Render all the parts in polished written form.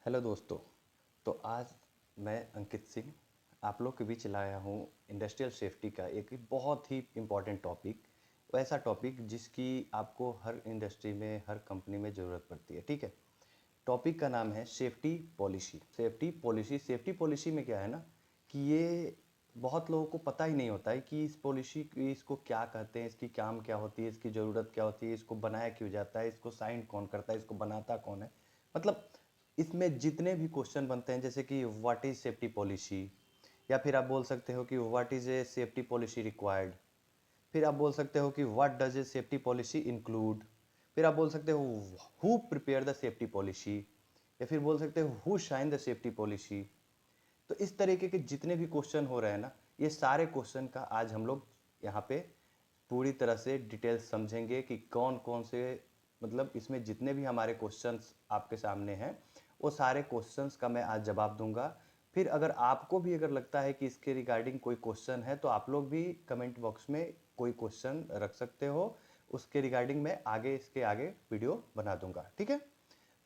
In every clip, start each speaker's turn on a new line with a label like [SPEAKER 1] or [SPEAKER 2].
[SPEAKER 1] Hello दोस्तों। तो आज मैं अंकित सिंह आप लोग के बीच लाया हूँ इंडस्ट्रियल सेफ्टी का एक बहुत ही इम्पॉर्टेंट टॉपिक। वैसा टॉपिक जिसकी आपको हर इंडस्ट्री में हर कंपनी में ज़रूरत पड़ती है। ठीक है, टॉपिक का नाम है सेफ्टी पॉलिसी। सेफ्टी पॉलिसी में क्या है ना कि ये बहुत लोगों को पता ही नहीं होता है कि इस पॉलिसी की इसको क्या कहते हैं, इसकी काम क्या होती है, इसकी ज़रूरत क्या होती है, इसको बनाया क्यों जाता है, इसको साइन कौन करता है, इसको बनाता कौन है। मतलब इसमें जितने भी क्वेश्चन बनते हैं जैसे कि व्हाट इज़ सेफ्टी पॉलिसी, या फिर आप बोल सकते हो कि what is a safety policy required, फिर आप बोल सकते हो कि what does a safety policy include, फिर आप बोल सकते हो who prepare the safety policy, या फिर बोल सकते हो who shine the safety policy. तो इस तरीके के जितने भी क्वेश्चन हो रहे हैं ना, ये सारे क्वेश्चन का आज हम लोग यहाँ पे पूरी तरह से डिटेल्स समझेंगे कि कौन कौन से, मतलब इसमें जितने भी हमारे क्वेश्चंस आपके सामने हैं वो सारे क्वेश्चंस का मैं आज जवाब दूंगा। फिर अगर आपको भी अगर लगता है कि इसके रिगार्डिंग कोई क्वेश्चन है तो आप लोग भी कमेंट बॉक्स में कोई क्वेश्चन रख सकते हो, उसके रिगार्डिंग मैं आगे इसके आगे वीडियो बना दूंगा। ठीक है,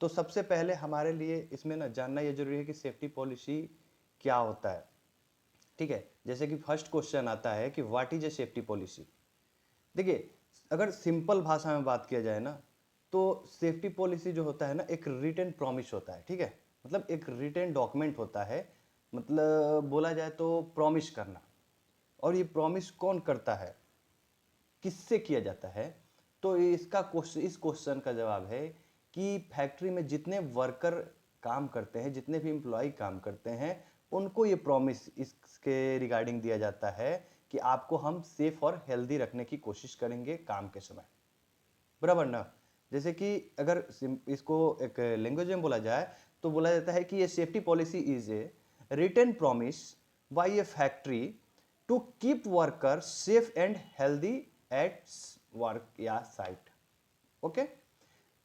[SPEAKER 1] तो सबसे पहले हमारे लिए इसमें ना जानना ये जरूरी है कि सेफ्टी पॉलिसी क्या होता है। ठीक है, जैसे कि फर्स्ट क्वेश्चन आता है कि what is a safety policy. देखिए, अगर सिंपल भाषा में बात किया जाए ना तो सेफ्टी पॉलिसी जो होता है ना एक रिटन प्रॉमिस होता है। ठीक है, मतलब एक रिटन डॉक्यूमेंट होता है, मतलब बोला जाए तो प्रॉमिस करना। और ये प्रॉमिस कौन करता है, किससे किया जाता है? तो इसका क्वेश्चन, इस क्वेश्चन का जवाब है कि फैक्ट्री में जितने वर्कर काम करते हैं, जितने भी एम्प्लॉय काम करते हैं, उनको ये प्रॉमिस इसके रिगार्डिंग दिया जाता है कि आपको हम सेफ और हेल्दी रखने की कोशिश करेंगे काम के समय। बराबर ना? जैसे कि अगर इसको एक लैंग्वेज में बोला जाए तो बोला जाता है कि ये safety policy is a written promise by a factory to keep worker safe and healthy at work या साइट। ओके,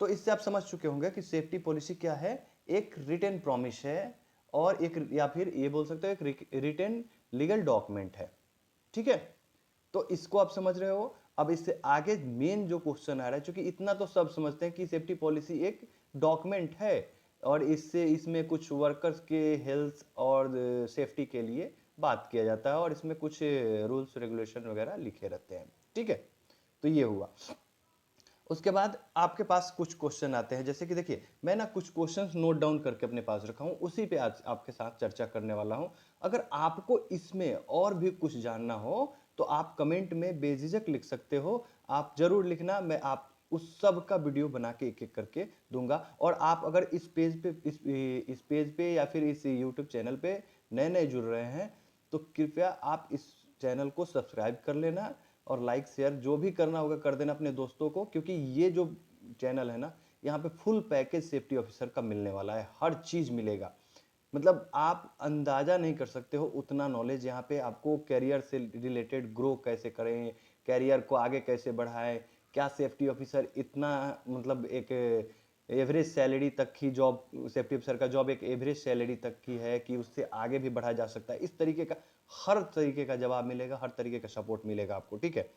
[SPEAKER 1] तो इससे आप समझ चुके होंगे कि सेफ्टी पॉलिसी क्या है। एक रिटन प्रॉमिस है और एक, या फिर ये बोल सकते हो एक रिटन लीगल डॉक्यूमेंट है। ठीक है, तो इसको आप समझ रहे हो। अब इससे आगे मेन जो क्वेश्चन आ रहा है, क्योंकि इतना तो सब समझते हैं कि सेफ्टी पॉलिसी एक डॉक्यूमेंट है और इससे इसमें कुछ वर्कर्स के हेल्थ और सेफ्टी के लिए बात किया जाता है और इसमें कुछ रूल्स रेगुलेशन वगैरह लिखे रहते हैं। ठीक है, तो ये हुआ। उसके बाद आपके पास कुछ क्वेश्चन आते हैं, जैसे कि देखिए मैं ना कुछ क्वेश्चंस नोट डाउन करके अपने पास रखा हूं, उसी पे आज आपके साथ चर्चा करने वाला हूं। अगर आपको इसमें और भी कुछ जानना हो तो आप कमेंट में बेझिझक लिख सकते हो, आप जरूर लिखना, मैं आप उस सब का वीडियो बना के एक एक करके दूंगा। और आप अगर इस पेज पे इस पेज पे या फिर इस यूट्यूब चैनल पे नए नए जुड़ रहे हैं तो कृपया आप इस चैनल को सब्सक्राइब कर लेना और लाइक शेयर जो भी करना होगा कर देना अपने दोस्तों को, क्योंकि ये जो चैनल है ना यहाँ पे फुल पैकेज सेफ्टी ऑफिसर का मिलने वाला है, हर चीज मिलेगा। मतलब आप अंदाजा नहीं कर सकते हो उतना नॉलेज यहाँ पे आपको, कैरियर से रिलेटेड ग्रो कैसे करें, कैरियर को आगे कैसे बढ़ाएं, क्या सेफ्टी ऑफिसर इतना, मतलब एक एवरेज सैलरी तक की जॉब, सेफ्टी ऑफिसर का जॉब एक एवरेज सैलरी तक की है कि उससे आगे भी बढ़ाया जा सकता है, इस तरीके का हर तरीके का जवाब मिलेगा, हर तरीके का सपोर्ट मिलेगा आपको। ठीक है,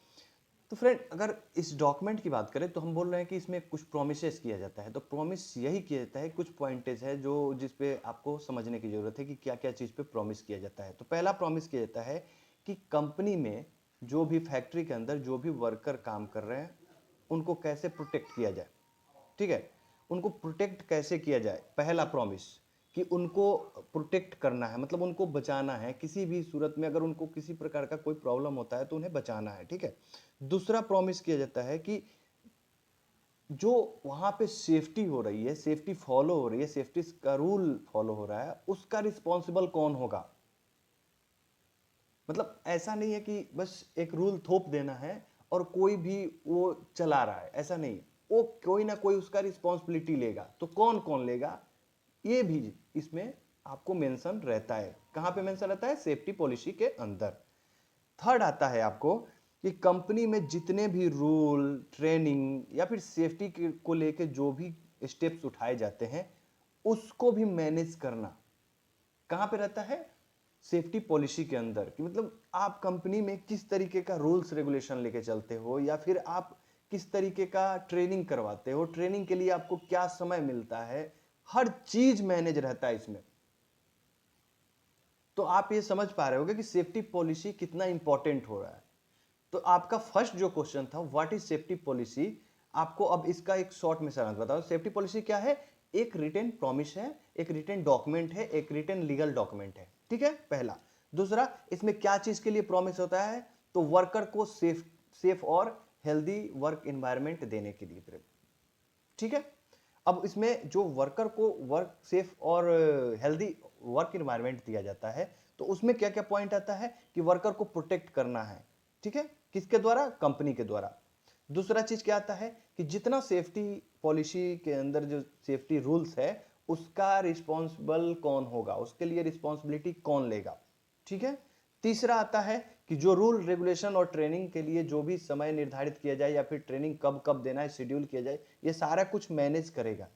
[SPEAKER 1] तो फ्रेंड अगर इस डॉक्यूमेंट की बात करें तो हम बोल रहे हैं कि इसमें कुछ प्रोमिसेस किया जाता है, तो प्रोमिस यही किया जाता है, कुछ पॉइंटेज है जो जिस पे आपको समझने की जरूरत है कि क्या क्या चीज़ पे प्रॉमिस किया जाता है। तो पहला प्रॉमिस किया जाता है कि कंपनी में जो भी फैक्ट्री के अंदर जो भी वर्कर काम कर रहे हैं उनको कैसे प्रोटेक्ट किया जाए। ठीक है, उनको प्रोटेक्ट कैसे किया जाए, पहला प्रॉमिस कि उनको प्रोटेक्ट करना है, मतलब उनको बचाना है, किसी भी सूरत में अगर उनको किसी प्रकार का कोई प्रॉब्लम होता है तो उन्हें बचाना है। ठीक है, दूसरा प्रॉमिस किया जाता है कि जो वहां पे सेफ्टी हो रही है, सेफ्टी फॉलो हो रही है, सेफ्टी का रूल फॉलो हो रहा है, उसका रिस्पॉन्सिबल कौन होगा। मतलब ऐसा नहीं है कि बस एक रूल थोप देना है और कोई भी वो चला रहा है, ऐसा नहीं, वो कोई ना कोई उसका रिस्पॉन्सिबिलिटी लेगा। तो कौन कौन लेगा ये भी इसमें आपको मेंशन रहता है। कहां पे मेंशन रहता है? सेफ्टी पॉलिसी के अंदर। थर्ड आता है आपको कि कंपनी में जितने भी रूल, ट्रेनिंग या फिर सेफ्टी को लेके जो भी स्टेप्स उठाए जाते हैं उसको भी मैनेज करना कहां पे रहता है? सेफ्टी पॉलिसी के अंदर। कि मतलब आप कंपनी में किस तरीके का रूल्स रेगुलेशन लेके चलते हो, या फिर आप किस तरीके का ट्रेनिंग करवाते हो, ट्रेनिंग के लिए आपको क्या समय मिलता है, हर चीज मैनेज रहता है इसमें। तो आप ये समझ पा रहे होगे कि सेफ्टी पॉलिसी कितना इंपॉर्टेंट हो रहा है। तो आपका फर्स्ट जो क्वेश्चन था व्हाट इज सेफ्टी पॉलिसी, आपको अब इसका एक शॉर्ट में सारांश बताओ। सेफ्टी पॉलिसी क्या है? एक रिटन प्रॉमिस है, एक रिटन डॉक्यूमेंट है, एक रिटन लीगल डॉक्यूमेंट है, ठीक है, पहला। दूसरा, इसमें क्या चीज के लिए प्रॉमिस होता है? तो वर्कर को सेफ और हेल्दी वर्क एनवायरनमेंट देने के लिए, ठीक है। अब इसमें जो वर्कर को वर्क सेफ और हेल्दी वर्क एनवायरनमेंट दिया जाता है, तो उसमें क्या क्या पॉइंट आता है कि वर्कर को प्रोटेक्ट करना है, ठीक है, किसके द्वारा? कंपनी के द्वारा। दूसरा चीज क्या आता है कि जितना सेफ्टी पॉलिसी के अंदर जो सेफ्टी रूल्स है उसका रिस्पॉन्सिबल कौन होगा, उसके लिए रिस्पॉन्सिबिलिटी कौन लेगा, ठीक है। तीसरा आता है कि जो रूल रेगुलेशन और ट्रेनिंग के लिए जो भी समय निर्धारित किया जाए या फिर ट्रेनिंग कब कब देना है शेड्यूल किया जाए, ये सारा कुछ मैनेज करेगा।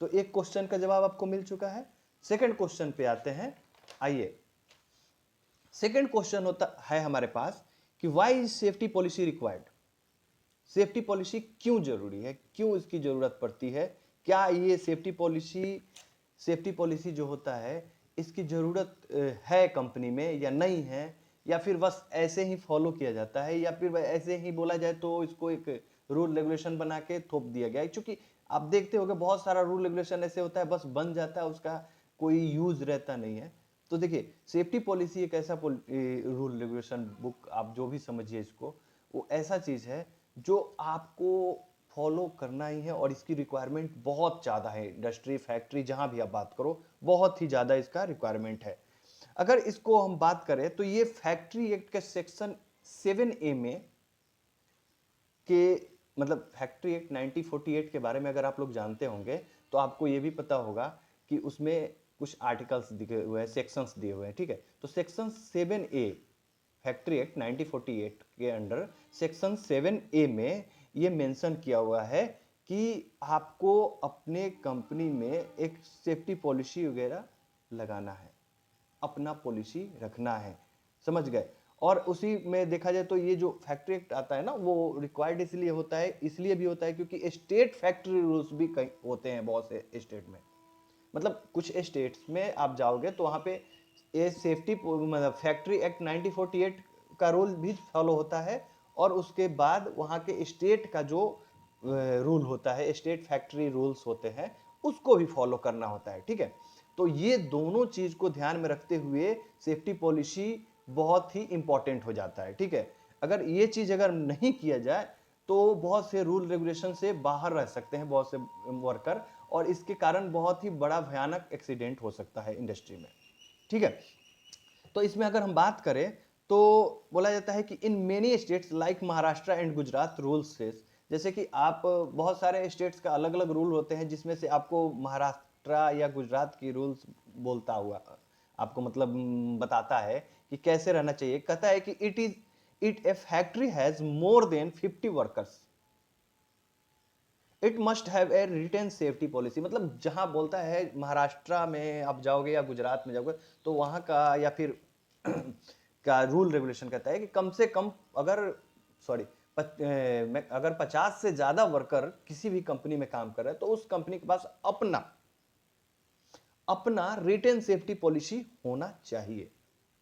[SPEAKER 1] तो एक क्वेश्चन का जवाब आपको मिल चुका है। सेकंड क्वेश्चन पे आते हैं, आइए। सेकंड क्वेश्चन होता है हमारे पास कि why is safety policy required? Safety policy क्यों जरूरी है, क्यों इसकी जरूरत पड़ती है? क्या ये सेफ्टी पॉलिसी जो होता है इसकी जरूरत है कंपनी में या नहीं है, या फिर बस ऐसे ही फॉलो किया जाता है, या फिर ऐसे ही बोला जाए तो इसको एक रूल रेगुलेशन बना के थोप दिया गया है? क्योंकि आप देखते होंगे बहुत सारा रूल रेगुलेशन ऐसे होता है बस बन जाता है, उसका कोई यूज रहता नहीं है। तो देखिए, सेफ्टी पॉलिसी एक ऐसा रूल रेगुलेशन बुक, आप जो भी समझिए इसको, वो ऐसा चीज है जो आपको फॉलो करना ही है, और इसकी रिक्वायरमेंट बहुत ज़्यादा है। इंडस्ट्री, फैक्ट्री, जहां भी आप बात करो, बहुत ही ज़्यादा इसका रिक्वायरमेंट है। अगर इसको हम बात करें तो ये फैक्ट्री एक्ट के सेक्शन 7A में के, मतलब फैक्ट्री एक्ट 1948 के बारे में अगर आप लोग जानते होंगे तो आपको ये भी पता होगा कि उसमें कुछ आर्टिकल्स दिए हुए हैं, सेक्शंस दिए हुए हैं, ठीक है। तो सेक्शन 7A फैक्ट्री एक्ट 1948 के अंडर सेक्शन 7A में ये मेंशन किया हुआ है कि आपको अपने कंपनी में एक सेफ्टी पॉलिसी वगैरह लगाना है, अपना पॉलिसी रखना है, समझ गए। और उसी में देखा जाए तो ये जो फैक्ट्री एक्ट आता है ना, वो रिक्वायर्ड इसलिए होता है, इसलिए भी होता है क्योंकि स्टेट फैक्ट्री रूल्स भी कई होते हैं बहुत से स्टेट में। मतलब कुछ स्टेट्स में आप जाओगे तो वहाँ पे ये सेफ्टी, मतलब फैक्ट्री एक्ट 1948 का रूल भी फॉलो होता है, और उसके बाद वहाँ के स्टेट का जो रूल होता है, स्टेट फैक्ट्री रूल्स होते हैं, उसको भी फॉलो करना होता है, ठीक है। तो ये दोनों चीज को ध्यान में रखते हुए सेफ्टी पॉलिसी बहुत ही इंपॉर्टेंट हो जाता है, ठीक है। अगर ये चीज अगर नहीं किया जाए तो बहुत से रूल रेगुलेशन से बाहर रह सकते हैं बहुत से वर्कर, और इसके कारण बहुत ही बड़ा भयानक एक्सीडेंट हो सकता है इंडस्ट्री में, ठीक है। तो इसमें अगर हम बात करें तो बोला जाता है कि in many states like Maharashtra and Gujarat rules से, जैसे कि आप बहुत सारे स्टेट्स का अलग अलग रूल होते हैं, जिसमें से आपको महाराष्ट्र या गुजरात की रूल्स बोलता हुआ आपको मतलब बताता है कि कैसे रहना चाहिए। कहता है कि it a factory has more than 50 workers, it must have a written safety policy. मतलब जहां बोलता है महाराष्ट्र में आप जाओगे या गुजरात में जाओगे तो वहां का या फिर का रूल रेगुलेशन कहता है कि कम से कम अगर सॉरी अगर 50 से ज्यादा वर्कर किसी भी कंपनी में काम कर रहे हैं तो उस कंपनी के पास अपना अपना रिटेन सेफ्टी पॉलिसी होना चाहिए।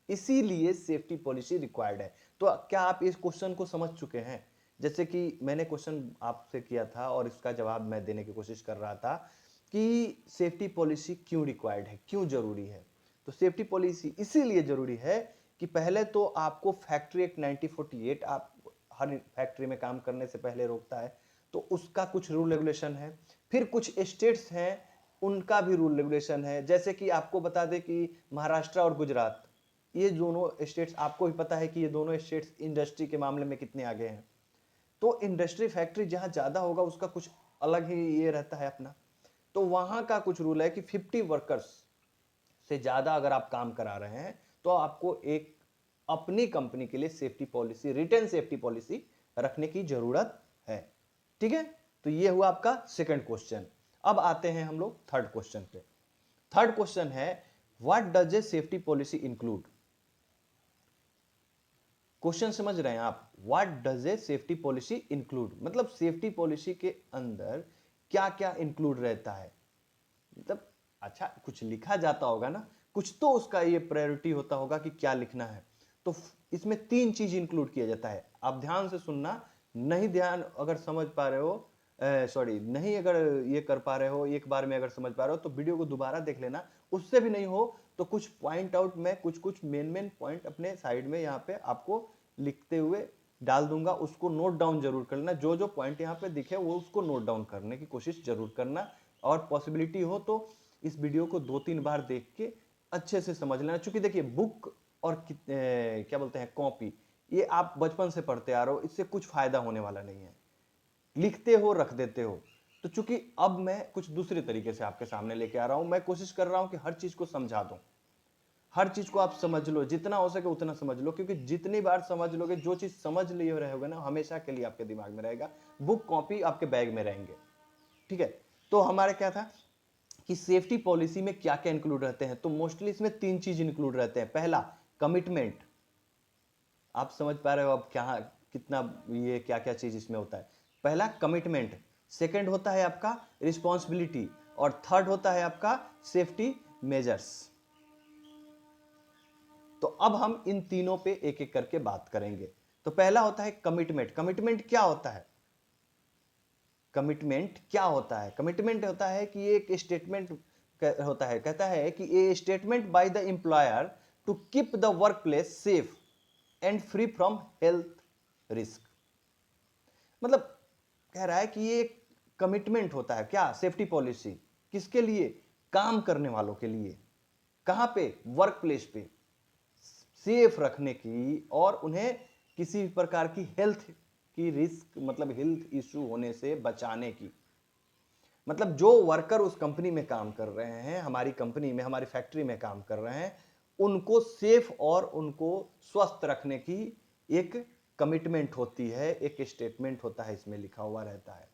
[SPEAKER 1] इसीलिए सेफ्टी पॉलिसी रिक्वायर्ड है। तो क्या आप इस क्वेश्चन को समझ चुके हैं? जैसे कि मैंने क्वेश्चन आपसे किया था और इसका जवाब मैं देने की कोशिश कर रहा था कि सेफ्टी पॉलिसी क्यों रिक्वायर्ड है, क्यों जरूरी है। तो सेफ्टी पॉलिसी इसीलिए जरूरी है कि पहले तो आपको फैक्ट्री एक्ट 1948 आप हर फैक्ट्री में काम करने से पहले रोकता है, तो उसका कुछ रूल रेगुलेशन है। फिर कुछ स्टेट्स हैं, उनका भी रूल रेगुलेशन है। जैसे कि आपको बता दें कि महाराष्ट्र और गुजरात, ये दोनों स्टेट्स, आपको भी पता है कि ये दोनों स्टेट्स इंडस्ट्री के मामले में कितने आगे हैं। तो इंडस्ट्री फैक्ट्री जहां ज्यादा होगा उसका कुछ अलग ही ये रहता है अपना। तो वहां का कुछ रूल है कि 50 वर्कर्स से ज्यादा अगर आप काम करा रहे हैं तो आपको एक अपनी कंपनी के लिए safety policy, return safety policy रखने की जरूरत है, ठीक है। तो ये हुआ आपका सेकंड क्वेश्चन। अब आते हैं हम लोग थर्ड क्वेश्चन पे। थर्ड क्वेश्चन है what does a safety policy include? Question समझ रहे हैं आप? What does a safety policy include, मतलब सेफ्टी पॉलिसी के अंदर क्या क्या इंक्लूड रहता है। मतलब अच्छा कुछ लिखा जाता होगा ना, कुछ तो उसका ये प्रायोरिटी होता होगा कि क्या लिखना है। तो इसमें 3 चीज इंक्लूड किया जाता है, आप ध्यान से सुनना। नहीं ध्यान अगर समझ पा रहे हो, सॉरी नहीं अगर ये कर पा रहे हो, एक बार में अगर समझ पा रहे हो तो वीडियो को दोबारा देख लेना। उससे भी नहीं हो तो कुछ पॉइंट आउट में कुछ मेन पॉइंट अपने साइड में यहाँ पे आपको लिखते हुए डाल दूंगा, उसको नोट डाउन जरूर कर लेना। जो जो पॉइंट यहाँ पे दिखे वो उसको नोट डाउन करने की कोशिश जरूर करना, और पॉसिबिलिटी हो तो इस वीडियो को 2-3 बार देख के अच्छे से समझ लेना। चूंकि देखिए बुक और क्या बोलते हैं कॉपी, ये आप बचपन से पढ़ते आ रहे हो, इससे कुछ फायदा होने वाला नहीं है, लिखते हो रख देते हो। तो चूंकि अब मैं कुछ दूसरे तरीके से आपके सामने लेके आ रहा हूं, मैं कोशिश कर रहा हूं कि हर चीज को समझा दूं, हर चीज को आप समझ लो, जितना हो सके उतना समझ लो, क्योंकि जितनी बार समझ लोगे, जो चीज समझ लिए रहोगे ना, हमेशा के लिए आपके दिमाग में रहेगा। बुक कॉपी आपके बैग में रहेंगे, ठीक है। तो हमारे क्या था कि सेफ्टी पॉलिसी में क्या क्या इंक्लूड रहते हैं, तो मोस्टली इसमें 3 चीज इंक्लूड रहते हैं। पहला कमिटमेंट, आप समझ पा रहे हो अब क्या कितना ये क्या क्या चीज इसमें होता है। पहला कमिटमेंट, सेकंड होता है आपका रिस्पॉन्सिबिलिटी, और थर्ड होता है आपका सेफ्टी मेजर्स। तो अब हम इन तीनों पे एक एक करके बात करेंगे। तो पहला होता है कमिटमेंट। कमिटमेंट क्या होता है? कमिटमेंट क्या होता है? कमिटमेंट होता है कि एक स्टेटमेंट होता है, कहता है कि a statement by the employer to keep the workplace safe and free from health risk. मतलब कह रहा है कि ये कमिटमेंट होता है क्या, सेफ्टी पॉलिसी, किसके लिए? काम करने वालों के लिए। कहां पे? वर्क प्लेस पे सेफ रखने की, और उन्हें किसी प्रकार की हेल्थ की रिस्क, मतलब हेल्थ इश्यू होने से बचाने की। मतलब जो वर्कर उस कंपनी में काम कर रहे हैं, हमारी कंपनी में, हमारी फैक्ट्री में काम कर रहे हैं, उनको सेफ और उनको स्वस्थ रखने की एक कमिटमेंट होती है, एक स्टेटमेंट होता है, इसमें लिखा हुआ रहता है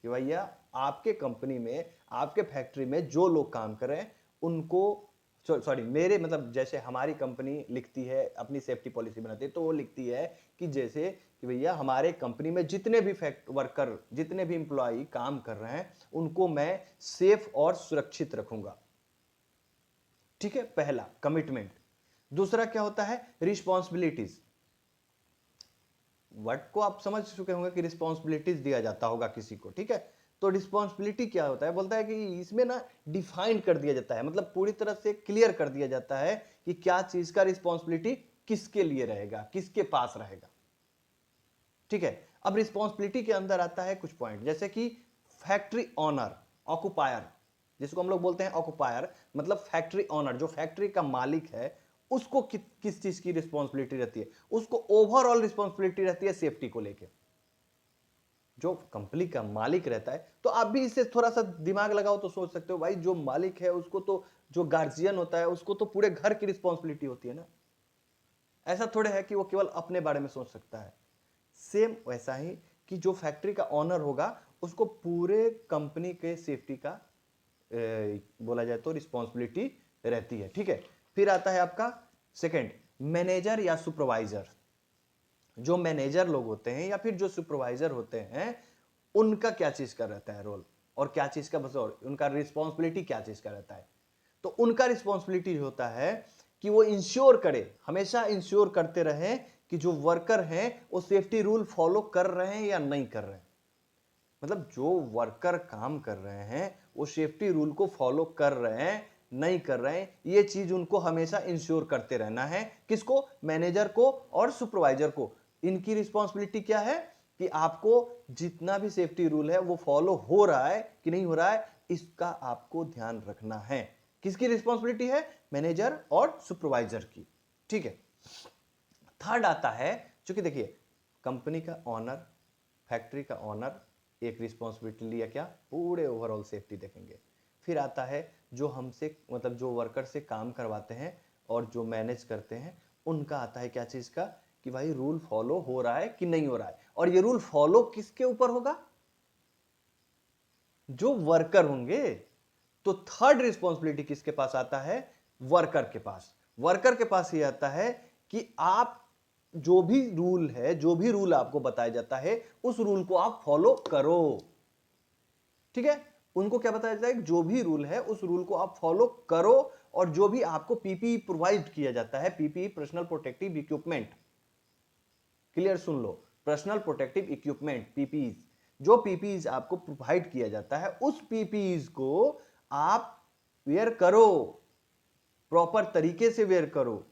[SPEAKER 1] कि भैया आपके कंपनी में, आपके फैक्ट्री में जो लोग काम कर रहे हैं उनको, सॉरी मेरे मतलब जैसे हमारी कंपनी लिखती है अपनी सेफ्टी पॉलिसी बनाती है, तो वो लिखती है कि जैसे कि भैया हमारे कंपनी में जितने भी वर्कर, जितने भी इंप्लॉई काम कर रहे हैं, उनको मैं सेफ और सुरक्षित रखूंगा। ठीक है, पहला कमिटमेंट। दूसरा क्या होता है? रिस्पॉन्सिबिलिटीज। वर्ड को आप समझ चुके होंगे कि रिस्पॉन्सिबिलिटीज दिया जाता होगा किसी को, ठीक है। तो रिस्पॉन्सिबिलिटी क्या होता है? बोलता है कि इसमें ना डिफाइन कर दिया जाता है, मतलब पूरी तरह से क्लियर कर दिया जाता है कि क्या चीज का रिस्पॉन्सिबिलिटी किसके लिए रहेगा, किसके पास रहेगा। ठीक है, अब रिस्पॉन्सिबिलिटी के अंदर आता है कुछ पॉइंट, जैसे कि फैक्ट्री ओनर, ऑक्युपायर, जिसको हम लोग बोलते हैं ऑक्युपायर, मतलब फैक्ट्री ओनर, जो फैक्ट्री का मालिक है, उसको किस चीज की रिस्पॉन्सिबिलिटी रहती है? उसको ओवरऑल रिस्पॉन्सिबिलिटी रहती है सेफ्टी को लेके। जो कंपनी का मालिक रहता है, तो आप भी इससे थोड़ा सा दिमाग लगाओ तो सोच सकते हो भाई, जो मालिक है उसको तो, जो गार्जियन होता है उसको तो पूरे घर की रिस्पॉन्सिबिलिटी होती है ना। ऐसा थोड़े है कि वो केवल अपने बारे में सोच सकता है। सेम वैसा ही कि जो फैक्ट्री का ऑनर होगा उसको पूरे कंपनी के सेफ्टी का बोला जाए तो रिस्पॉन्सिबिलिटी रहती है। ठीक है, फिर आता है आपका सेकंड, मैनेजर या सुपरवाइजर। जो मैनेजर लोग होते हैं या फिर जो सुपरवाइजर होते हैं, उनका क्या चीज का रहता है रोल, और क्या चीज का, बस और उनका रिस्पॉन्सिबिलिटी क्या चीज का रहता है? तो उनका रिस्पॉन्सिबिलिटी होता है कि वो इंश्योर करे, हमेशा इंश्योर करते रहे कि जो वर्कर हैं वो सेफ्टी रूल फॉलो कर रहे हैं या नहीं कर रहे हैं। मतलब जो वर्कर काम कर रहे हैं वो सेफ्टी रूल को फॉलो कर रहे हैं, नहीं कर रहे हैं, ये चीज उनको हमेशा इंश्योर करते रहना है। किसको? मैनेजर को और सुपरवाइजर को। इनकी रिस्पॉन्सिबिलिटी क्या है कि आपको जितना भी सेफ्टी रूल है वो फॉलो हो रहा है कि नहीं हो रहा है, इसका आपको ध्यान रखना है। किसकी रिस्पॉन्सिबिलिटी है? मैनेजर और सुपरवाइजर की। ठीक है, थर्ड आता है, चूंकि देखिए कंपनी का ऑनर, फैक्ट्री का ऑनर एक रिस्पॉन्सिबिलिटी लिया, क्या? पूरे ओवरऑल सेफ्टी देखेंगे। फिर आता है जो हमसे, मतलब जो वर्कर से काम करवाते हैं और जो मैनेज करते हैं, उनका आता है क्या चीज का, कि भाई रूल फॉलो हो रहा है कि नहीं हो रहा है। और ये रूल फॉलो किसके ऊपर होगा? जो वर्कर होंगे। तो थर्ड रिस्पॉन्सिबिलिटी किसके पास आता है? वर्कर के पास। वर्कर के पास ये आता है कि आप जो भी रूल है, जो भी रूल आपको बताया जाता है, उस रूल को आप फॉलो करो। ठीक है, उनको क्या बताया जाता है, जो भी रूल है उस रूल को आप फॉलो करो, और जो भी आपको पीपीई प्रोवाइड किया जाता है, PPE personal protective equipment, clear सुन लो, पर्सनल प्रोटेक्टिव इक्विपमेंट पीपीई, जो पीपीई आपको प्रोवाइड किया जाता है उस पीपीई को आप वेयर करो, प्रॉपर तरीके से वेयर करो,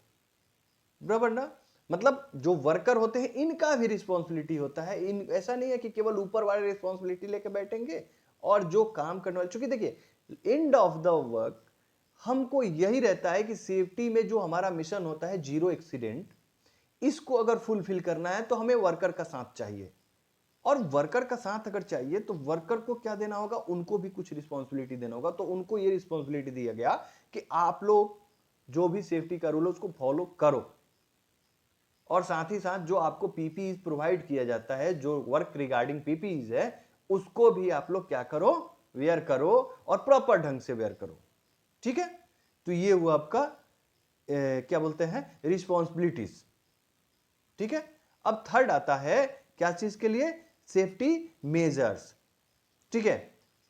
[SPEAKER 1] बराबर ना। मतलब जो वर्कर होते हैं इनका भी रिस्पॉन्सिबिलिटी होता है, इन ऐसा नहीं है कि केवल ऊपर वाले रिस्पॉन्सिबिलिटी लेके बैठेंगे और जो काम करने वाले, चूंकि देखिए एंड ऑफ द वर्क हमको यही रहता है कि सेफ्टी में जो हमारा मिशन होता है जीरो एक्सीडेंट, इसको अगर फुलफिल करना है तो हमें वर्कर का साथ चाहिए, और वर्कर का साथ अगर चाहिए तो वर्कर को क्या देना होगा, उनको भी कुछ रिस्पॉन्सिबिलिटी देना होगा। तो उनको ये रिस्पॉन्सिबिलिटी दिया गया कि आप लोग जो भी सेफ्टी का रूल है उसको फॉलो करो, और साथ ही साथ जो आपको पीपीई प्रोवाइड किया जाता है, जो वर्क रिगार्डिंग पीपीई है, उसको भी आप लोग क्या करो, वेयर करो, और प्रॉपर ढंग से वेयर करो, ठीक है। तो ये हुआ आपका क्या बोलते हैं, रिस्पॉन्सिबिलिटीज, ठीक है। अब थर्ड आता है क्या चीज के लिए, सेफ्टी मेजर्स, ठीक है।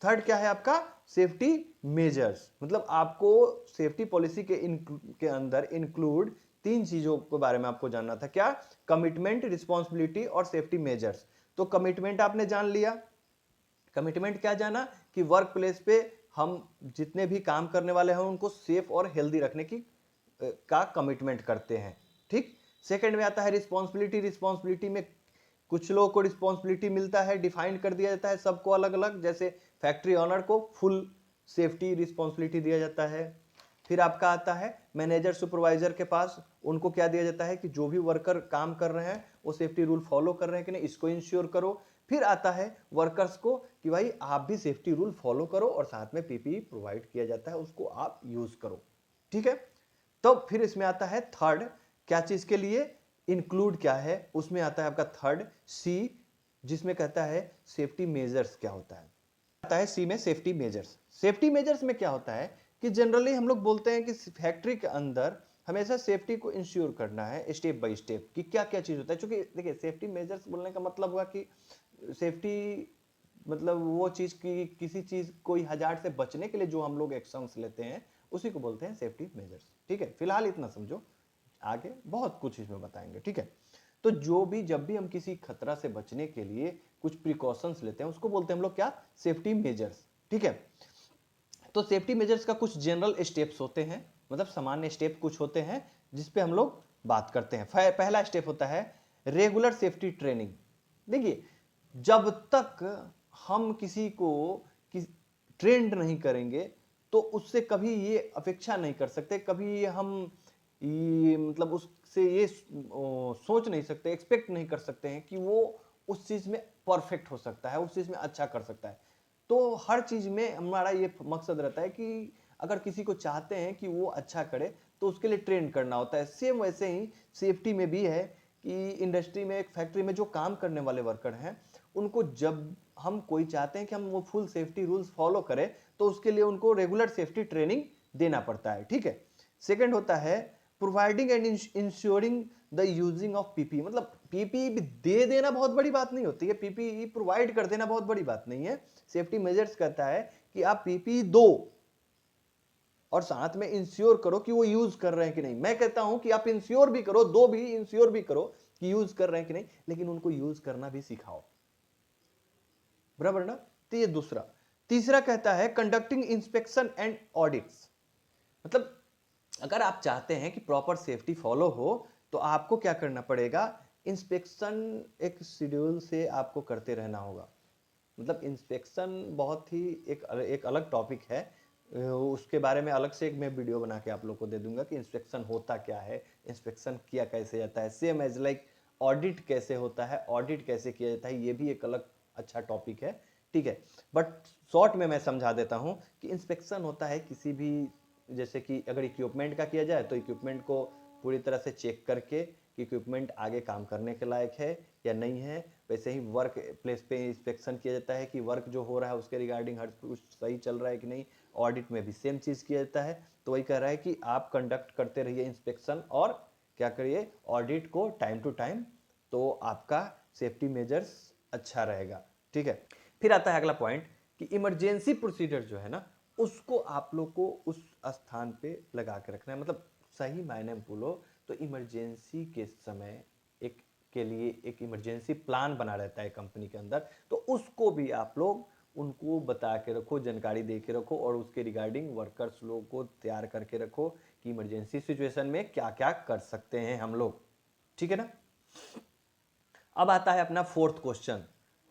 [SPEAKER 1] थर्ड क्या है आपका, सेफ्टी मेजर्स, मतलब आपको सेफ्टी पॉलिसी के अंदर इंक्लूड तीन चीजों के बारे में आपको जानना था, क्या, कमिटमेंट, रिस्पॉन्सिबिलिटी और सेफ्टी मेजर्स। तो कमिटमेंट आपने जान लिया, कमिटमेंट क्या जाना कि वर्क प्लेस पे हम जितने भी काम करने वाले हैं उनको सेफ और हेल्दी रखने की का कमिटमेंट करते हैं, ठीक। सेकंड में आता है रिस्पॉन्सिबिलिटी, रिस्पॉन्सिबिलिटी में कुछ लोगों को रिस्पॉन्सिबिलिटी मिलता है, डिफाइन कर दिया जाता है सबको अलग अलग, जैसे फैक्ट्री ऑनर को फुल सेफ्टी रिस्पॉन्सिबिलिटी दिया जाता है। फिर आपका आता है मैनेजर सुपरवाइजर के पास, उनको क्या दिया जाता है कि जो भी वर्कर काम कर रहे हैं वो सेफ्टी रूल फॉलो कर रहे हैं कि नहीं, इसको इंश्योर करो। फिर आता है वर्कर्स को कि भाई आप भी सेफ्टी रूल फॉलो करो, और साथ में पीपीई प्रोवाइड किया जाता है उसको आप यूज करो, ठीक है। तो फिर इसमें आता है थर्ड, क्या चीज के लिए इंक्लूड क्या है, उसमें आता है आपका थर्ड सी, जिसमें कहता है सेफ्टी मेजर्स क्या होता है। आता है सी में सेफ्टी मेजर्स। सेफ्टी मेजर्स में क्या होता है कि जनरली हम लोग बोलते हैं कि फैक्ट्री के अंदर हमेशा सेफ्टी को इंश्योर करना है स्टेप बाय स्टेप, कि क्या क्या चीज होता है। क्योंकि देखिए सेफ्टी मेजर्स बोलने का मतलब हुआ कि सेफ्टी मतलब वो चीज की किसी चीज कोई हजार्ड से बचने के लिए जो हम लोग एक्शंस लेते हैं उसी को बोलते हैं सेफ्टी मेजर्स, ठीक है। फिलहाल इतना समझो, आगे बहुत कुछ इसमें बताएंगे, ठीक है। तो जो भी जब भी हम किसी खतरा से बचने के लिए कुछ प्रिकॉशंस लेते हैं उसको बोलते हैं हम लोग क्या, सेफ्टी मेजर्स, ठीक है। तो सेफ्टी मेजर्स का कुछ जनरल स्टेप्स होते हैं, मतलब सामान्य स्टेप कुछ होते हैं जिस पे हम लोग बात करते हैं। पहला स्टेप होता है रेगुलर सेफ्टी ट्रेनिंग। देखिए जब तक हम किसी को ट्रेंड नहीं करेंगे तो उससे कभी ये अपेक्षा नहीं कर सकते, कभी हम ये मतलब उससे ये सोच नहीं सकते, एक्सपेक्ट नहीं कर सकते हैं कि वो उस चीज में परफेक्ट हो सकता है, उस चीज में अच्छा कर सकता है। तो हर चीज में हमारा ये मकसद रहता है कि अगर किसी को चाहते हैं कि वो अच्छा करे तो उसके लिए ट्रेन करना होता है। सेम वैसे ही सेफ्टी में भी है कि इंडस्ट्री में, एक फैक्ट्री में जो काम करने वाले वर्कर हैं उनको जब हम कोई चाहते हैं कि हम वो फुल सेफ्टी रूल्स फॉलो करें तो उसके लिए उनको रेगुलर सेफ्टी ट्रेनिंग देना पड़ता है, ठीक है। सेकंड होता है providing and ensuring the using of PP, मतलब पीपीई दे देना बहुत बड़ी बात नहीं होती है, पीपीई प्रोवाइड कर देना बहुत बड़ी बात नहीं है। सेफ्टी मेजर्स कहता है कि आप पीपीई दो और साथ में इंश्योर करो कि वो यूज कर रहे हैं कि नहीं। मैं कहता हूं कि आप इंश्योर भी करो, दो भी इंश्योर भी करो कि यूज कर रहे हैं कि नहीं, लेकिन उनको यूज करना भी सिखाओ, बराबर ना। तो ये दूसरा। तीसरा कहता है कंडक्टिंग इंस्पेक्शन एंड ऑडिट्स, मतलब अगर आप चाहते हैं कि प्रॉपर सेफ्टी फॉलो हो तो आपको क्या करना पड़ेगा, इंस्पेक्शन एक शेड्यूल से आपको करते रहना होगा। मतलब इंस्पेक्शन बहुत ही एक अलग टॉपिक है, उसके बारे में अलग से एक मैं वीडियो बना के आप लोग को दे दूंगा कि इंस्पेक्शन होता क्या है, इंस्पेक्शन किया कैसे जाता है, सेम एज लाइक ऑडिट कैसे होता है, ऑडिट कैसे किया जाता है, ये भी एक अलग अच्छा टॉपिक है, ठीक है। बट शॉर्ट में मैं समझा देता हूं कि इंस्पेक्शन होता है किसी भी, जैसे कि अगर इक्विपमेंट का किया जाए तो इक्विपमेंट को पूरी तरह से चेक करके कि इक्विपमेंट आगे काम करने के लायक है या नहीं है। वैसे ही वर्क प्लेस पे इंस्पेक्शन किया जाता है कि वर्क जो हो रहा है उसके रिगार्डिंग हर कुछ सही चल रहा है कि नहीं। ऑडिट में भी सेम चीज़ किया जाता है। तो वही कह रहा है कि आप कंडक्ट करते रहिए इंस्पेक्शन और क्या करिए, ऑडिट को टाइम टू टाइम, तो आपका सेफ्टी मेजर्स अच्छा रहेगा, ठीक है। फिर आता है अगला पॉइंट कि इमरजेंसी प्रोसीजर जो है ना, उसको आप लोग को उस स्थान पे लगा के रखना है। मतलब सही मायने में बोलो तो इमरजेंसी के समय एक के लिए एक इमरजेंसी प्लान बना रहता है कंपनी के अंदर, तो उसको भी आप लोग उनको बता के रखो, जानकारी दे के रखो, और उसके रिगार्डिंग वर्कर्स लोग को तैयार करके रखो कि इमरजेंसी सिचुएशन में क्या क्या कर सकते हैं हम लोग। ठीक है ना। अब आता है अपना fourth question,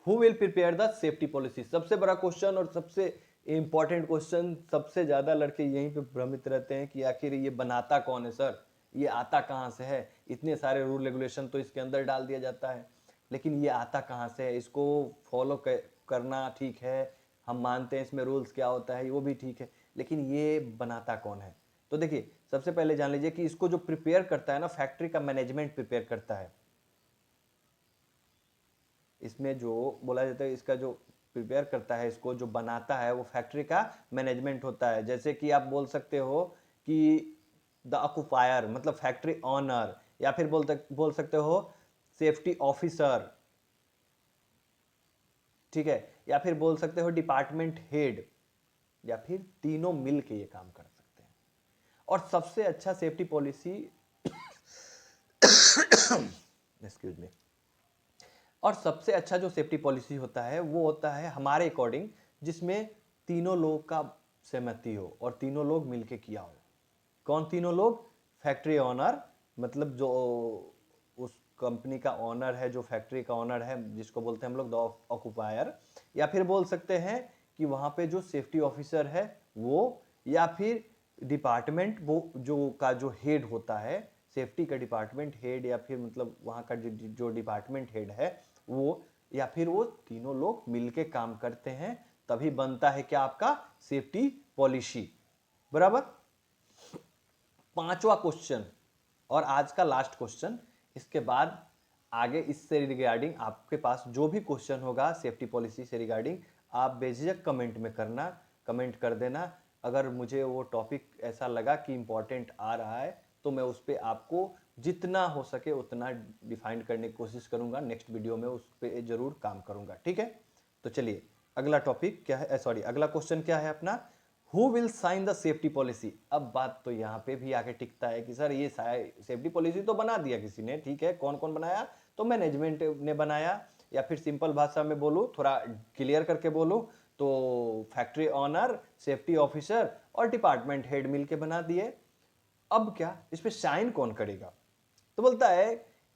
[SPEAKER 1] who will prepare the safety policy. सबसे बड़ा क्वेश्चन और सबसे इंपॉर्टेंट क्वेश्चन, सबसे ज्यादा लड़के यहीं पे भ्रमित रहते हैं कि आखिर ये बनाता कौन है सर, ये आता कहाँ से है, इतने सारे रूल रेगुलेशन तो इसके अंदर डाल दिया जाता है, लेकिन ये आता कहाँ से है, इसको फॉलो करना ठीक है, हम मानते हैं इसमें रूल्स क्या होता है वो भी ठीक है, लेकिन ये बनाता कौन है। तो देखिए सबसे पहले जान लीजिए कि इसको जो प्रिपेयर करता है ना, फैक्ट्री का मैनेजमेंट प्रिपेयर करता है। इसमें जो बोला जाता है, इसका जो प्रिपेयर करता है, इसको जो बनाता है, वो फैक्ट्री का मैनेजमेंट होता है। जैसे कि आप बोल सकते हो कि द ऑक्युपायर मतलब फैक्ट्री ऑनर, या फिर बोल सकते हो सेफ्टी ऑफिसर, ठीक है, या फिर बोल सकते हो डिपार्टमेंट हेड, या फिर तीनों मिल के ये काम कर सकते हैं। और सबसे अच्छा सेफ्टी पॉलिसी एक्सक्यूज मी, और सबसे अच्छा जो सेफ्टी पॉलिसी होता है वो होता है हमारे अकॉर्डिंग जिसमें तीनों लोग का सहमति हो और तीनों लोग मिलके किया हो। कौन तीनों लोग? फैक्ट्री ऑनर, मतलब जो उस कंपनी का ऑनर है, जो फैक्ट्री का ऑनर है, जिसको बोलते हैं हम लोग द ऑक्युपायर, या फिर बोल सकते हैं कि वहां पे जो सेफ्टी ऑफिसर है वो, या फिर डिपार्टमेंट वो जो हेड होता है, सेफ्टी का डिपार्टमेंट हेड, या फिर मतलब वहां का जो डिपार्टमेंट हेड है वो, या फिर वो तीनों लोग मिलके काम करते हैं, तभी बनता है क्या आपका सेफ्टी पॉलिसी। बराबर। पांचवा क्वेश्चन और आज का लास्ट क्वेश्चन, इसके बाद आगे इससे रिगार्डिंग आपके पास जो भी क्वेश्चन होगा सेफ्टी पॉलिसी से रिगार्डिंग, आप बेझिझक कमेंट में करना, कमेंट कर देना। अगर मुझे वो टॉपिक ऐसा लगा कि इंपॉर्टेंट आ रहा है तो मैं उस पर आपको जितना हो सके उतना डिफाइन करने की कोशिश करूंगा, नेक्स्ट वीडियो में उस पर जरूर काम करूंगा। ठीक है, तो चलिए अगला टॉपिक क्या है, सॉरी अगला क्वेश्चन क्या है अपना, who will sign the safety policy. अब बात तो यहाँ पे भी आके टिकता है कि सर ये सेफ्टी पॉलिसी तो बना दिया किसी ने, ठीक है, कौन कौन बनाया, तो मैनेजमेंट ने बनाया, या फिर सिंपल भाषा में बोलूँ, थोड़ा क्लियर करके बोलूँ तो फैक्ट्री ऑनर, सेफ्टी ऑफिसर और डिपार्टमेंट हेड मिलके बना दिए। अब क्या इस पे साइन कौन करेगा? तो बोलता है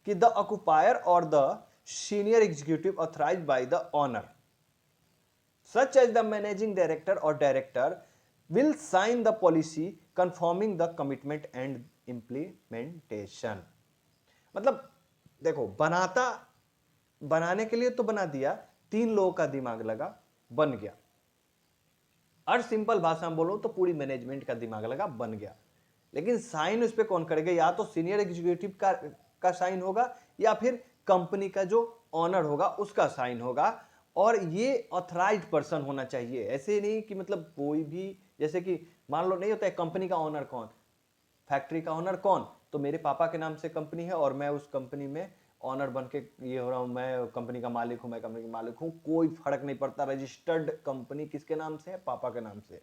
[SPEAKER 1] कि द ऑक्युपायर और the senior executive authorised by the owner such as the managing director or director will sign the policy confirming the commitment and implementation। मतलब देखो, बनाने के लिए तो बना दिया, तीन लोगों का दिमाग लगा, बन गया। और सिंपल भाषा में बोलो तो पूरी मैनेजमेंट का दिमाग लगा, बन गया। लेकिन साइन उस पर कौन करेगा? या तो सीनियर एग्जीक्यूटिव का साइन होगा, या फिर कंपनी का जो ऑनर होगा उसका साइन होगा। और ये ऑथराइज्ड पर्सन होना चाहिए, ऐसे नहीं कि मतलब कोई भी, जैसे कि मान लो नहीं होता है कंपनी का ऑनर कौन, फैक्ट्री का ऑनर कौन, तो मेरे पापा के नाम से कंपनी है और मैं उस कंपनी में ऑनर बन के ये हो रहा हूं, मैं कंपनी का मालिक हूं, मैं कंपनी का मालिक हूं, कोई फर्क नहीं पड़ता, रजिस्टर्ड कंपनी किसके नाम से है? पापा के नाम से।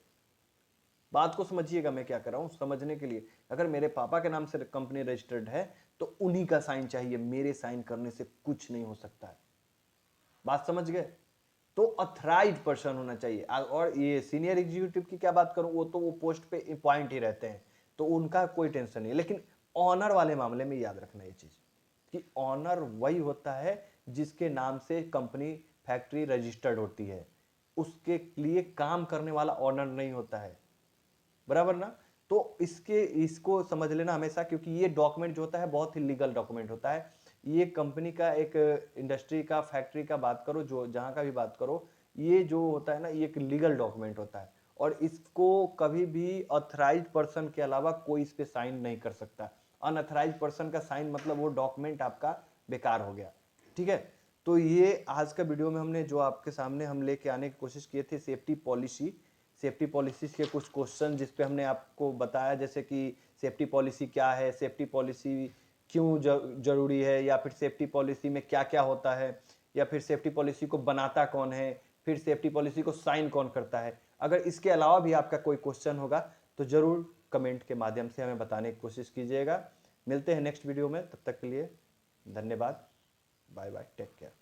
[SPEAKER 1] बात को समझिएगा मैं क्या कर रहा हूं, समझने के लिए, अगर मेरे पापा के नाम से कंपनी रजिस्टर्ड है तो उन्हीं का साइन चाहिए, मेरे साइन करने से कुछ नहीं हो सकता है। बात समझ गए? तो ऑथराइज्ड पर्सन होना चाहिए। और ये सीनियर एग्जीक्यूटिव की क्या बात करूं, वो तो वो पोस्ट पे अपॉइंट ही रहते हैं, तो उनका कोई टेंशन नहीं। लेकिन ऑनर वाले मामले में याद रखना ये चीज कि ऑनर वही होता है जिसके नाम से कंपनी फैक्ट्री रजिस्टर्ड होती है, उसके लिए काम करने वाला ऑनर नहीं होता है। बराबर ना? तो इसको समझ लेना हमेशा, क्योंकि ये डॉक्यूमेंट जो होता है बहुत ही लीगल डॉक्यूमेंट होता है। ये कंपनी का, एक इंडस्ट्री का, फैक्ट्री का बात करो, जो जहां का भी बात करो, ये जो होता है ना, ये एक लीगल डॉक्यूमेंट होता है, और इसको कभी भी ऑथराइज्ड पर्सन के अलावा कोई इस पे साइन नहीं कर सकता। अनऑथराइज्ड पर्सन का साइन मतलब वो डॉक्यूमेंट आपका बेकार हो गया। ठीक है, तो ये आज का वीडियो में हमने जो आपके सामने हम लेके आने की कोशिश किए थे सेफ्टी पॉलिसी, सेफ्टी पॉलिसी के कुछ क्वेश्चन जिस पे हमने आपको बताया, जैसे कि सेफ्टी पॉलिसी क्या है, सेफ्टी पॉलिसी क्यों जरूरी है, या फिर सेफ्टी पॉलिसी में क्या क्या होता है, या फिर सेफ्टी पॉलिसी को बनाता कौन है,
[SPEAKER 2] फिर सेफ्टी पॉलिसी को साइन कौन करता है। अगर इसके अलावा भी आपका कोई क्वेश्चन होगा तो ज़रूर कमेंट के माध्यम से हमें बताने की कोशिश कीजिएगा। मिलते हैं नेक्स्ट वीडियो में, तब तक के लिए धन्यवाद। Bye bye, take care.